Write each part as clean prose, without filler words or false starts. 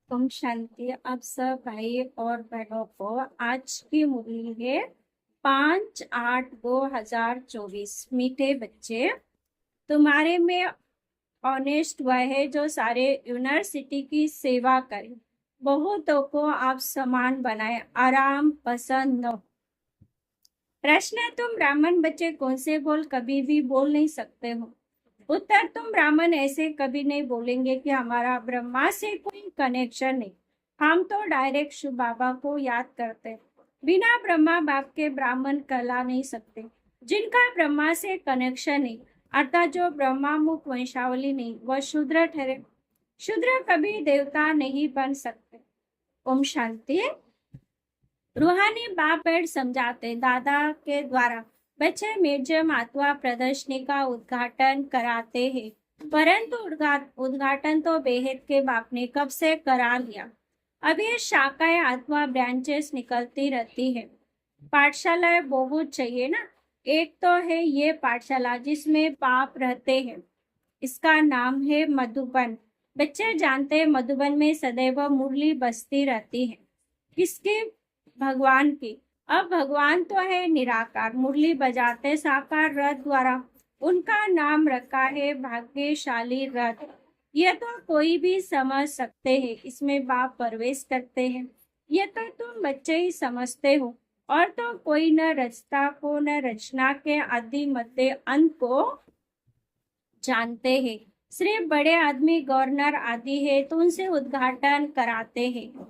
ओम शांति। आप सब भाई और बहनों को आज की मुरली है 5/8/2024। मीठे बच्चे, तुम्हारे में ऑनेस्ट वह है जो सारे यूनिवर्सिटी की सेवा करे, बहुतों को आप समान बनाए, आराम पसंद न। प्रश्न है, तुम ब्राह्मण बच्चे कौन से बोल कभी भी बोल नहीं सकते हो। उत्तर, तुम ब्राह्मण ऐसे कभी नहीं बोलेंगे कि हमारा ब्रह्मा से कोई कनेक्शन नहीं। हम तो डायरेक्ट शिव बाबा को याद करते हैं। बिना ब्रह्मा बाप के ब्राह्मण कहला नहीं सकते। जिनका ब्रह्मा से कनेक्शन नहीं, अर्थात जो ब्रह्मा मुख वंशावली नहीं, वह शूद्र ठहरे। शूद्र कभी देवता नहीं बन सकते। ओम शांति। रूहानी बाप बैठ समझाते दादा के द्वारा बच्चे म्यूजियम अथवा प्रदर्शनी का उद्घाटन कराते हैं, परंतु उद्घाटन तो बेहद के बाप ने कब से करा लिया। अब ये शाखाएं अथवा ब्रांचेस निकलती रहती है। पाठशालाएं बहुत चाहिए ना। एक तो है ये पाठशाला जिसमें बाप रहते हैं, इसका नाम है मधुबन। बच्चे जानते हैं मधुबन में सदैव मुरली बजती रहती है। किसकी? भगवान की। अब भगवान तो है निराकार, मुरली बजाते साकार रथ द्वारा। उनका नाम रखा है भाग्यशाली रथ। यह तो कोई भी समझ सकते हैं, इसमें बाप प्रवेश करते हैं। यह तो तुम बच्चे ही समझते हो। और तो कोई न रचता को न रचना के आदि मध्य अंत को जानते हैं। सिर्फ बड़े आदमी गवर्नर आदि है तो उनसे उद्घाटन कराते हैं।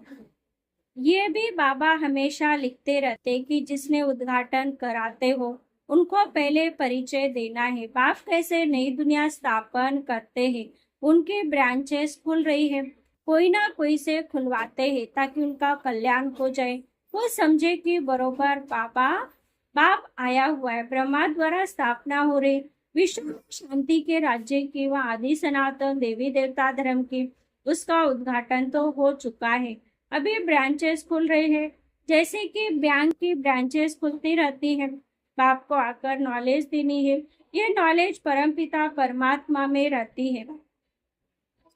ये भी बाबा हमेशा लिखते रहते कि जिसने उद्घाटन कराते हो उनको पहले परिचय देना है। बाप कैसे नई दुनिया स्थापन करते हैं, उनकी ब्रांचेस खुल रही है, कोई ना कोई से खुलवाते हैं ताकि उनका कल्याण हो जाए। वो समझे कि बरोबर बाप आया हुआ है, ब्रह्मा द्वारा स्थापना हो रही विश्व शांति के राज्य की व आदि सनातन देवी देवता धर्म की, उसका उद्घाटन तो हो चुका है। अभी ब्रांचेस खुल रहे हैं, जैसे कि बैंक की ब्रांचेस खुलती रहती है। बाप को आकर नॉलेज देनी है। ये नॉलेज परमपिता परमात्मा में रहती है,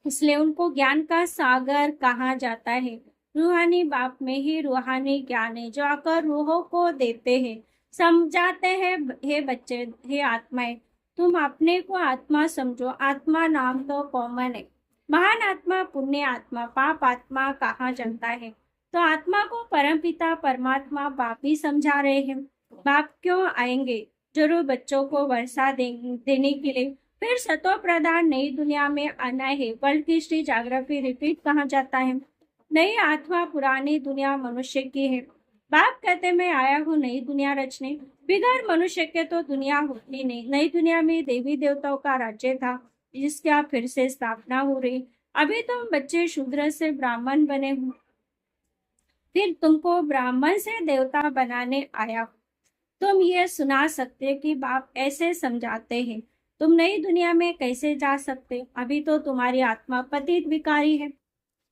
इसलिए उनको ज्ञान का सागर कहा जाता है। रूहानी बाप में ही रूहानी ज्ञान है जो आकर रूहों को देते हैं, समझाते हैं। हे बच्चे, हे आत्माएं, तुम अपने को आत्मा समझो। आत्मा नाम तो कॉमन है। महान आत्मा, पुण्य आत्मा, पाप आत्मा कहा जाता है। तो आत्मा को परमपिता परमात्मा बाप ही समझा रहे हैं। बाप क्यों आएंगे? जरूर बच्चों को वर्षा देने के लिए। फिर सतो प्रधान नई दुनिया में आना है। वर्ल्ड की हिस्ट्री ज्योग्राफी रिपीट कहा जाता है। नई अथवा पुरानी दुनिया मनुष्य की है। बाप कहते मैं आया हूँ नई दुनिया रचने। बिगैर मनुष्य के तो दुनिया होती नहीं। नई दुनिया में देवी देवताओं का राज्य था जिसकी आप फिर से स्थापना हो रही। अभी तुम बच्चे शूद्र से ब्राह्मण बने हो, फिर तुमको ब्राह्मण से देवता बनाने आया। तुम ये सुना सकते कि बाप ऐसे समझाते हैं। तुम नई दुनिया में कैसे जा सकते? अभी तो तुम्हारी आत्मा पतित विकारी है।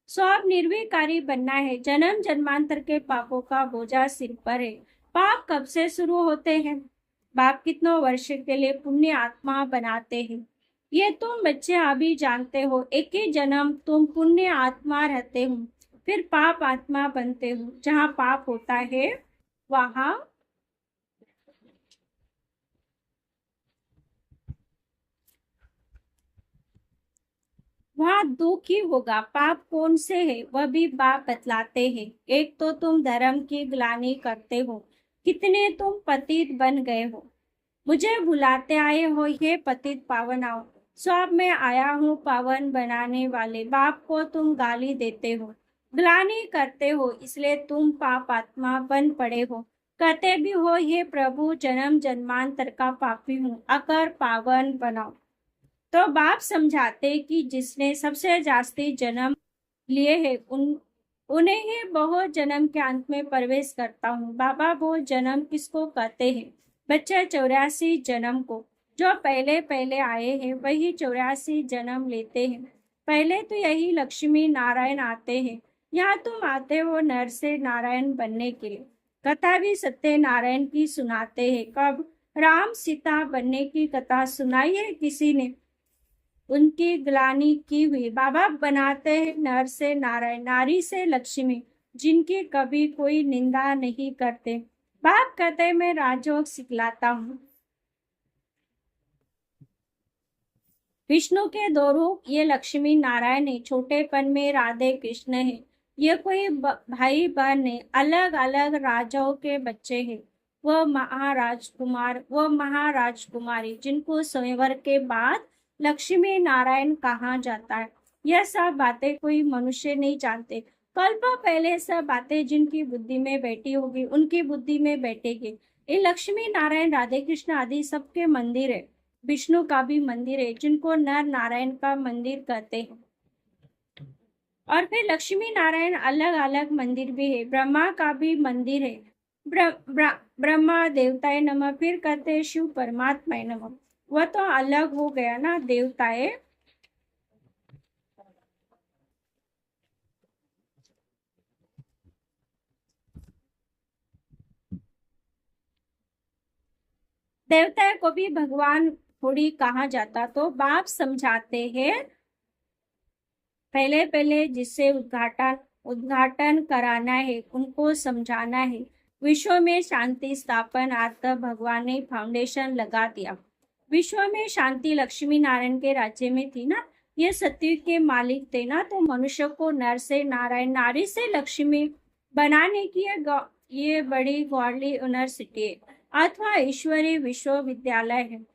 सो अब निर्विकारी बनना है। जन्म जन्मांतर के पापों का बोझा सिर पर है। पाप कब से शुरू होते हैं? बाप कितनों वर्ष के लिए पुण्य आत्मा बनाते हैं, ये तुम बच्चे अभी जानते हो। एक ही जन्म तुम पुण्य आत्मा रहते हो, फिर पाप आत्मा बनते हो। जहाँ पाप होता है वहां वहाँ दुख ही होगा। पाप कौन से है वह भी बाप बतलाते हैं। एक तो तुम धर्म की ग्लानि करते हो, कितने तुम पतित बन गए हो। मुझे बुलाते आए हो, ये पतित पावन आओ। सो अब मैं आया हूँ पावन बनाने वाले। बाप को तुम गाली देते हो, ग्लानि करते हो, इसलिए तुम पाप आत्मा बन पड़े हो। कहते भी हो ये प्रभु जन्म जन्मांतर का पापी हूँ, आकर पावन बनाओ। तो बाप समझाते कि जिसने सबसे जास्ती जन्म लिए हैं उन्हें ही बहुत जन्म के अंत में प्रवेश करता हूँ। बाबा बहुत जन्म किसको कहते हैं? बच्चे 84 जन्म को। जो पहले पहले आए हैं वही 84 जन्म लेते हैं। पहले तो यही लक्ष्मी नारायण आते हैं। यहाँ तुम आते हो नर से नारायण बनने के लिए। कथा भी सत्य नारायण की सुनाते हैं। कब? राम सीता बनने की कथा सुनाई है किसी ने? उनकी ग्लानि की हुई। बाबा बनाते हैं नर से नारायण, नारी से लक्ष्मी, जिनकी कभी कोई निंदा नहीं करते। बाप कहते मैं राजयोग सिखलाता हूँ। विष्णु के दो रूप, ये लक्ष्मी नारायण है, छोटेपन में राधे कृष्ण है। ये कोई भाई बहन है, अलग अलग राजाओं के बच्चे हैं। वो महाराजकुमार, वो महाराजकुमारी, जिनको स्वयंवर के बाद लक्ष्मी नारायण कहा जाता है। यह सब बातें कोई मनुष्य नहीं जानते। कल्पों पहले सब बातें जिनकी बुद्धि में बैठी होगी, उनकी बुद्धि में बैठेगी। ये लक्ष्मी नारायण राधे कृष्ण आदि सबके मंदिर है। विष्णु का भी मंदिर है, जिनको नर नारायण का मंदिर कहते हैं। और फिर लक्ष्मी नारायण अलग अलग मंदिर भी है। ब्रह्मा का भी मंदिर है। ब्रह्मा देवताए नमः, फिर कहते हैं शिव परमात्मा नमः। वह तो अलग हो गया ना देवताए। देवता को भी भगवान थोड़ी कहा जाता। तो बाप समझाते हैं, पहले पहले जिससे उद्घाटन कराना है, उनको समझाना है। विश्व में शांति स्थापन अर्थ भगवान ने फाउंडेशन लगा दिया। विश्व में शांति लक्ष्मी नारायण के राज्य में थी ना। ये सत्युग के मालिक थे ना, तो मनुष्य को नर से नारायण, नारी से लक्ष्मी बनाने की ये बड़ी गॉडली यूनिवर्सिटी अथवा ईश्वरीय विश्वविद्यालय है।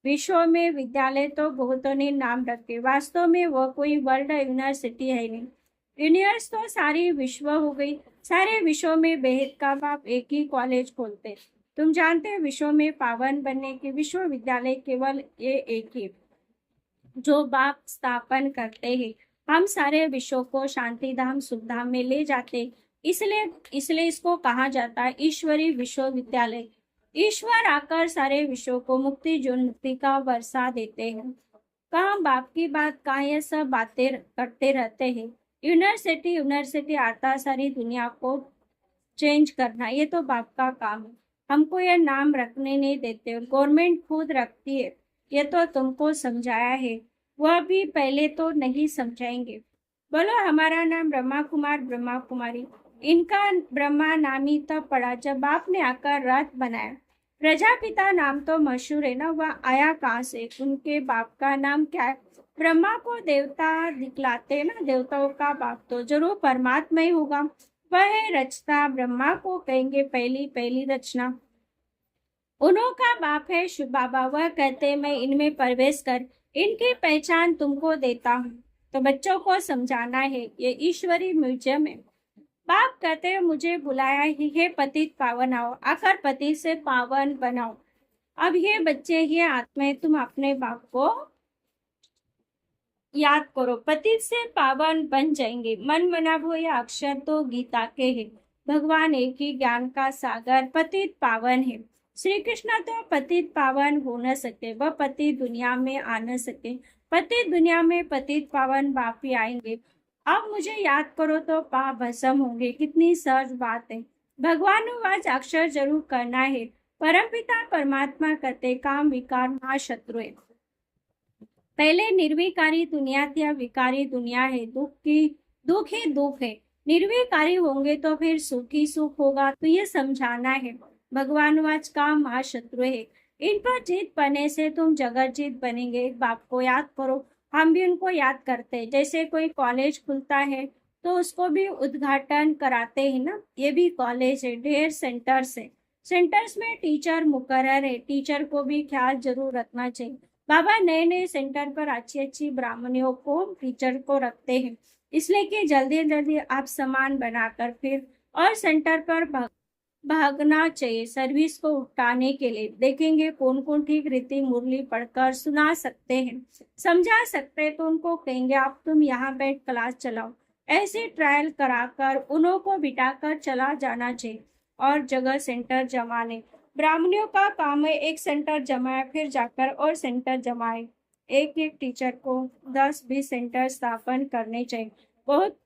विश्व में विद्यालय तो बहुतों ने नाम रखे, वास्तव में वह कोई वर्ल्ड यूनिवर्सिटी है नहीं। यूनिवर्स तो सारी विश्व हो गई। सारे विश्व में बेहद का बाप एक ही कॉलेज खोलते। तुम जानते हैं विश्व में पावन बनने के विश्वविद्यालय केवल ये एक ही, जो बाप स्थापन करते हैं। हम सारे विश्व को शांति धाम सुख धाम में ले जाते, इसलिए इसको कहा जाता है ईश्वरीय विश्वविद्यालय। ईश्वर आकर सारे विश्व को मुक्ति जो मुक्ति का वर्षा देते हैं। कहाँ बाप की बात, कहाँ ये सब बातें करते रहते हैं। यूनिवर्सिटी आता सारी दुनिया को चेंज करना, ये तो बाप का काम है। हमको ये नाम रखने नहीं देते, गवर्नमेंट खुद रखती है। ये तो तुमको समझाया है, वह भी पहले तो नहीं समझाएंगे। बोलो हमारा नाम ब्रह्मा कुमार ब्रह्मा कुमारी। इनका ब्रह्मा नाम ही तब पड़ा जब बाप ने आकर रथ बनाया। प्रजापिता नाम तो मशहूर है ना, वह आया कहाँ से, उनके बाप का नाम क्या है। ब्रह्मा को देवता दिखलाते ना, देवताओं का बाप तो जरूर परमात्मा ही होगा। वह रचता, ब्रह्मा को कहेंगे पहली पहली रचना। उन्हों का बाप है शिव बाबा। वह कहते मैं इनमें प्रवेश कर इनकी पहचान तुमको देता हूँ। तो बच्चों को समझाना है, ये ईश्वरी म्यूजियम है। बाप कहते हैं मुझे बुलाया ही है, पतित पावन आओ, आकर पति से पावन बनाओ। अब ये बच्चे ये आत्मा, तुम अपने बाप को याद करो, पतित से पावन बन जाएंगे। मन मना वो ये अक्षर तो गीता के हैं। भगवान एक ही ज्ञान का सागर पतित पावन है। श्री कृष्ण तो पतित पावन हो न सकते, वह पति दुनिया में आ न सके। पतित दुनिया में पतित पावन बाप ही आएंगे। अब मुझे याद करो तो पाप भस्म होंगे। कितनी सहज बात है। भगवानुवाच अक्षर जरूर करना है। परमपिता परमात्मा कहते काम विकार महाशत्रु है। पहले निर्विकारी दुनिया थी, अब विकारी दुनिया है। दुख ही दुख है। निर्विकारी होंगे तो फिर सुख ही सुख होगा। तो ये समझाना है। भगवानुवाच का महाशत्रु है। इन पर जीत पाने से तुम जगत जीत बनेंगे। बाप को याद करो। हम भी उनको याद करते हैं। जैसे कोई कॉलेज खुलता है तो उसको भी उद्घाटन कराते हैं ना। ये भी कॉलेज है, ढेर सेंटर्स है। सेंटर्स में टीचर मुकर्रर है, टीचर को भी ख्याल जरूर रखना चाहिए। बाबा नए नए सेंटर पर अच्छी अच्छी ब्राह्मणियों को टीचर को रखते हैं, इसलिए कि जल्दी जल्दी आप सामान बनाकर फिर और सेंटर पर भागना चाहिए सर्विस को उठाने के लिए। देखेंगे कौन कौन ठीक रीति मुरली पढ़कर सुना सकते हैं, समझा सकते हैं, तो उनको कहेंगे आप तुम यहाँ बैठ क्लास चलाओ। ऐसे ट्रायल कराकर उन्हों को बिठाकर चला जाना चाहिए। और जगह सेंटर जमाने, ब्राह्मणियों का काम है एक सेंटर जमाए, फिर जाकर और सेंटर जमाए। एक एक टीचर को 10-20 सेंटर स्थापन करने चाहिए। बहुत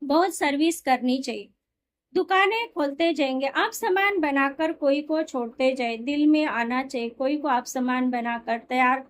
बहुत सर्विस करनी चाहिए। दुकानें खोलते जाएंगे, आप सामान बनाकर कोई को छोड़ते जाए। दिल में आना चाहिए कोई को आप सामान बनाकर तैयार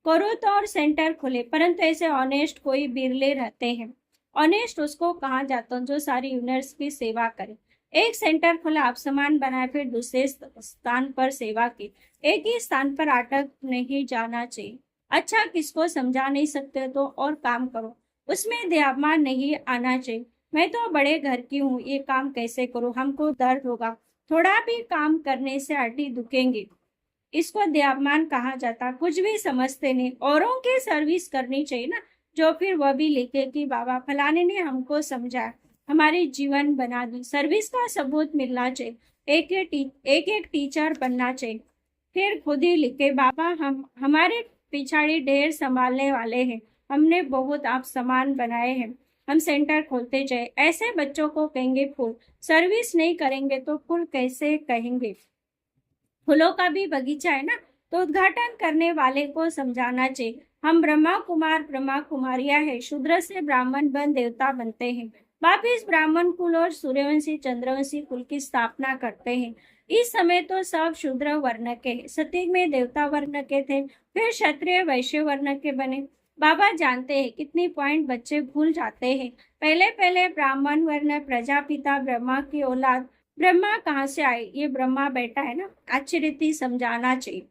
करो तो और सेंटर खोले, परंतु ऐसे ऑनेस्ट कोई बिरले रहते हैं। ऑनेस्ट उसको कहा जाता है जो सारी यूनिवर्स की सेवा करे। एक सेंटर खोला, आप समान बनाए, फिर दूसरे स्थान पर सेवा की। एक ही स्थान पर अटक नहीं जाना चाहिए। अच्छा किसको समझा नहीं सकते तो और काम करो, उसमें दयामान नहीं आना चाहिए। मैं तो बड़े घर की हूँ, ये काम कैसे करूँ, हमको दर्द होगा, थोड़ा भी काम करने से हड्डी दुखेंगी। इसको दयामान कहा जाता। कुछ भी समझते नहीं, औरों की सर्विस करनी चाहिए ना। जो फिर वह भी लिखे कि बाबा फलाने ने हमको समझा, हमारे जीवन बना दी। सर्विस का सबूत मिलना चाहिए। एक टीचर बनना चाहिए। फिर खुद ही लिखे, बाबा हम हमारे पिछाड़ी ढेर संभालने वाले हैं, हमने बहुत आप समान बनाए हैं, हम सेंटर खोलते जाए। ऐसे बच्चों को कहेंगे फूल। सर्विस नहीं करेंगे तो फूल कैसे कहेंगे। फूलों का भी बगीचा है ना, तो उद्घाटन करने वाले को समझाना चाहिए। हम ब्रह्मा कुमार ब्रह्मा कुमारियां हैं, शूद्र से ब्राह्मण बन देवता बनते हैं, वापिस ब्राह्मण कुल और सूर्यवंशी चंद्रवंशी कुल की स्थापना करते हैं। इस समय तो सब शूद्र वर्ण के, सतयुग में देवता वर्ण के थे, फिर क्षत्रिय वैश्य वर्ण के बने। बाबा जानते हैं कितनी पॉइंट बच्चे भूल जाते हैं। पहले पहले ब्राह्मण वर्ण प्रजापिता ब्रह्मा की औलाद। ब्रह्मा कहाँ से आए, ये ब्रह्मा बेटा है ना, अच्छी रीति समझाना चाहिए।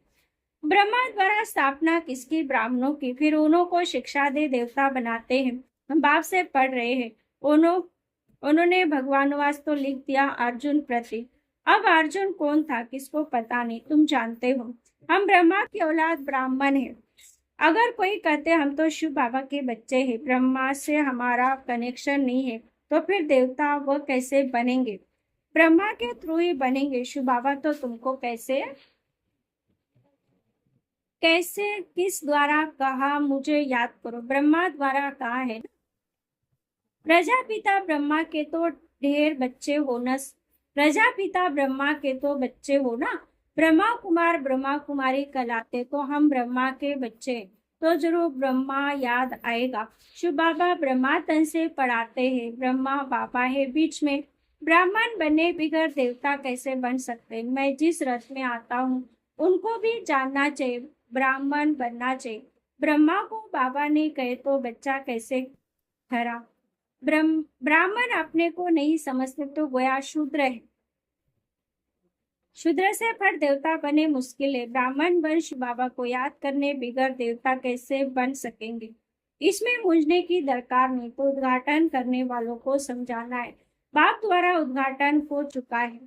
ब्रह्मा द्वारा स्थापना किसकी, ब्राह्मणों की, फिर उन्हों को शिक्षा दे देवता बनाते हैं। हम बाप से पढ़ रहे हैं, उन्होंने भगवानवास तो लिख दिया अर्जुन प्रति। अब अर्जुन कौन था किसको पता नहीं, तुम जानते हो। हम ब्रह्मा की औलाद ब्राह्मण है। अगर कोई कहते हम तो शिव बाबा के बच्चे हैं, ब्रह्मा से हमारा कनेक्शन नहीं है, तो फिर देवता वह कैसे बनेंगे। ब्रह्मा के थ्रू ही बनेंगे। शिव बाबा तो तुमको कैसे कैसे किस द्वारा कहा, मुझे याद करो। ब्रह्मा द्वारा कहा है ना। प्रजापिता ब्रह्मा के तो ढेर बच्चे हो न, प्रजापिता ब्रह्मा के तो बच्चे हो ना। ब्रह्मा कुमार ब्रह्मा कुमारी कहलाते, तो हम ब्रह्मा के बच्चे, तो जरूर ब्रह्मा याद आएगा। शिव बाबा ब्रह्मा तन से पढ़ाते हैं, ब्रह्मा बाबा है बीच में। ब्राह्मण बने बिगड़ देवता कैसे बन सकते। मैं जिस रथ में आता हूँ उनको भी जानना चाहिए, ब्राह्मण बनना चाहिए। ब्रह्मा को बाबा ने कहे तो बच्चा कैसे ठहरा। ब्राह्मण अपने को नहीं समझते तो गोया शूद्र है। शूद्र से फट देवता बने मुश्किल है। ब्राह्मण वंश बाबा को याद करने बिगड़ देवता कैसे बन सकेंगे। इसमें मुझने की दरकार नहीं, तो उद्घाटन करने वालों को समझाना है। बाप द्वारा उद्घाटन हो चुका है,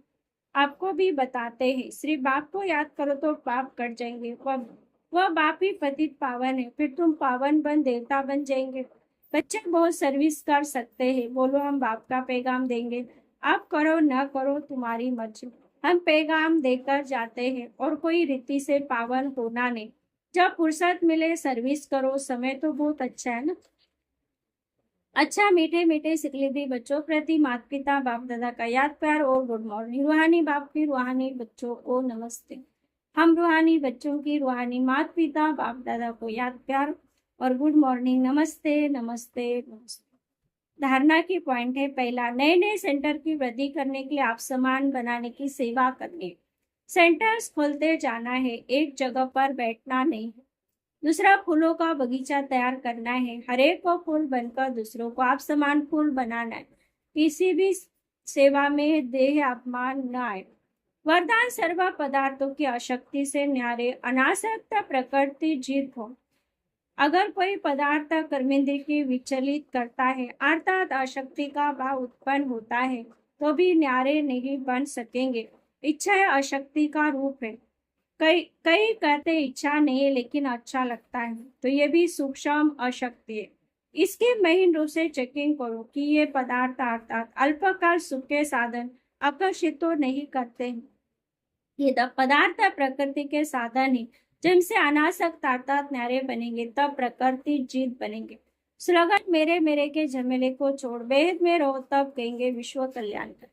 आपको भी बताते हैं। श्री बाप को याद करो तो पाप कट जाएंगे। वह बाप ही पतित पावन है, फिर तुम पावन बन देवता बन जाएंगे। बच्चे बहुत सर्विस कर सकते हैं, बोलो हम बाप का पैगाम देंगे, आप करो न करो तुम्हारी मर्जी। हम पैगाम देकर जाते हैं और कोई रीति से पावन होना नहीं। जब फुर्सत मिले सर्विस करो, समय तो बहुत अच्छा है ना। अच्छा मीठे मीठे सिकलिदी बच्चों प्रति माता पिता बाप दादा का याद प्यार और गुड मॉर्निंग। रूहानी बाप की रूहानी बच्चों को नमस्ते। हम रूहानी बच्चों की रूहानी माता पिता बाप दादा को याद प्यार और गुड मॉर्निंग, नमस्ते नमस्ते नमस्ते। धारणा की पॉइंट है पहला, नए नए सेंटर की वृद्धि करने के लिए आप समान बनाने की सेवा करनी। सेंटर्स खोलते जाना है, एक जगह पर बैठना नहीं है। दूसरा, फूलों का बगीचा तैयार करना है, हर एक को फूल बनकर दूसरों को आप समान फूल बनाना है। किसी भी सेवा में देह अपमान न आए। वरदान, सर्व पदार्थों की अशक्ति से न्यारे अनासक्त प्रकृति जीत हो। अगर कोई पदार्थ कर्मेंद्र की विचलित करता है अर्थात अशक्ति का भाव उत्पन्न होता है, तो भी न्यारे नहीं बन सकेंगे। इच्छा अशक्ति का रूप है। कई कई कहते इच्छा नहीं है लेकिन अच्छा लगता है, तो ये भी सूक्ष्म अशक्ति है। इसकी महीन रूप से चेकिंग करो कि ये पदार्थ अर्थात अल्पकाल सुख के साधन आकर्षित तो नहीं करते हैं। ये पदार्थ प्रकृति के साधन है, जिनसे अनासक्त अर्थात न्यारे बनेंगे तब प्रकृति जीत बनेंगे। स्लोगन, मेरे मेरे के झमेले को छोड़ बेहद में रहो तब कहेंगे विश्व कल्याण कर।